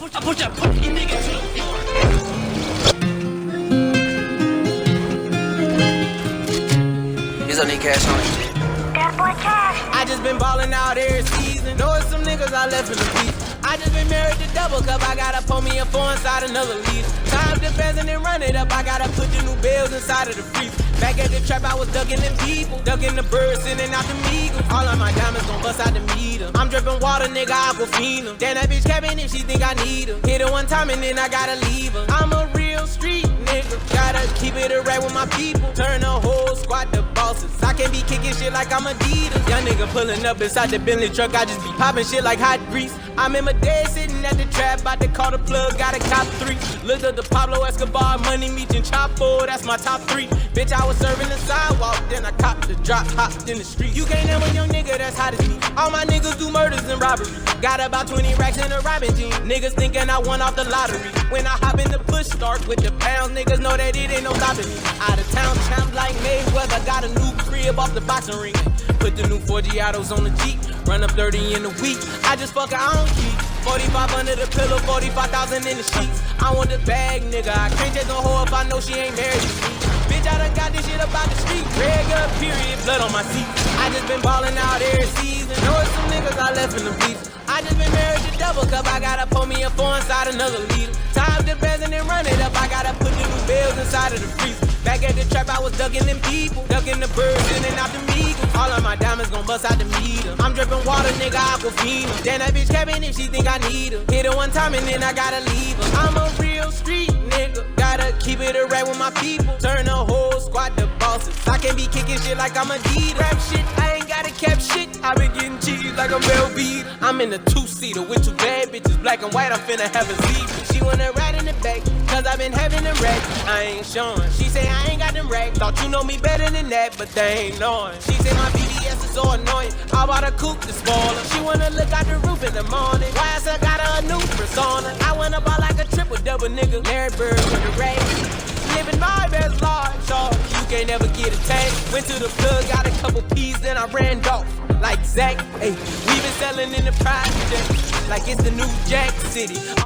push that fucking nigga to the floor. Here's on cash on it. I just been ballin' out every season. Know it's some niggas I left in the beat. I just been married to double cup. I gotta pull me a 4 inside another leader. Time to pheasant and run it up. I gotta put the new bells inside of the freezer. Back at the trap, I was ducking them people. Ducking the birds, sending out the meagles. All of my diamonds gon' bust out the meter. I'm dripping water, nigga, Aquafina. Damn, that bitch cabin if she think I need her. Hit her one time and then I gotta leave her. I'm a real street nigga. Gotta keep it a rap with my people. Turn the whole squad to bosses. I can't be kicking shit like I'm Adidas. Young nigga pulling up inside the Bentley truck. I just be popping shit like hot grease. I'm in my day sitting at the trap, about to call the plug, got a cop 3. Look at the Pablo Escobar, Money Meat and Chapo, that's my top 3. Bitch, I was serving the sidewalk, then I copped the drop, hopped in the street. You can't name a young nigga that's hot as me. All my niggas do murders and robbery. Got about 20 racks in a robbing jean. Niggas thinking I won off the lottery. When I hop in the push start with the pounds, niggas know that it ain't no stopping me. Out of town champ like Mayweather, got a new crib off the boxing ring. Put the new 4 Giottos on the Jeep, run up 30 in a week. I just fuck her, I don't keep 45 under the pillow, 45,000 in the sheets. I want the bag, nigga. I can't take no hoe if I know she ain't married to me. Bitch, I done got this shit about the street. Red gun, period, blood on my seat. I just been ballin' out every season. Know it's some niggas I left in the beach. I just been married to double cup. I gotta pull me a 4 inside another leader. Time to pheasant and run it up. I gotta put the new bells inside of the freezer. Back at the trap, I was ducking them people. Ducking the birds, sending out the meagles. All of my diamonds gon' bust out the meter. I'm dripping water, nigga, Aquafina. Damn, that bitch cabin if she think I need her. Hit her one time and then I gotta leave her. I'm a real street nigga. Gotta keep it a rap with my people. Turn the whole squad to bosses. I can't be kicking shit like I'm Adidas. Rap shit, I ain't gotta cap shit. I been getting cheese like I'm Velveeta. I'm in a 2-seater with 2 bad bitches, black and white. I'm finna have a zebra. She wanna ride in the back, cause I been having them racks. I ain't showing. She say I ain't got them racks. Thought you know me better than that, but they ain't knowing. She say my BBS is so annoying. I bought a coupe to spoil her. She wanna look out the roof in the morning. Why I still got her a new persona? I wanna buy like a triple-double nigga. Larry Bird with the rack. Living my best life, so you can't never get attached. Went to the plug, got a couple P's, then I ran off like Zach. Hey, we been selling in the private jet like it's the new Jack City.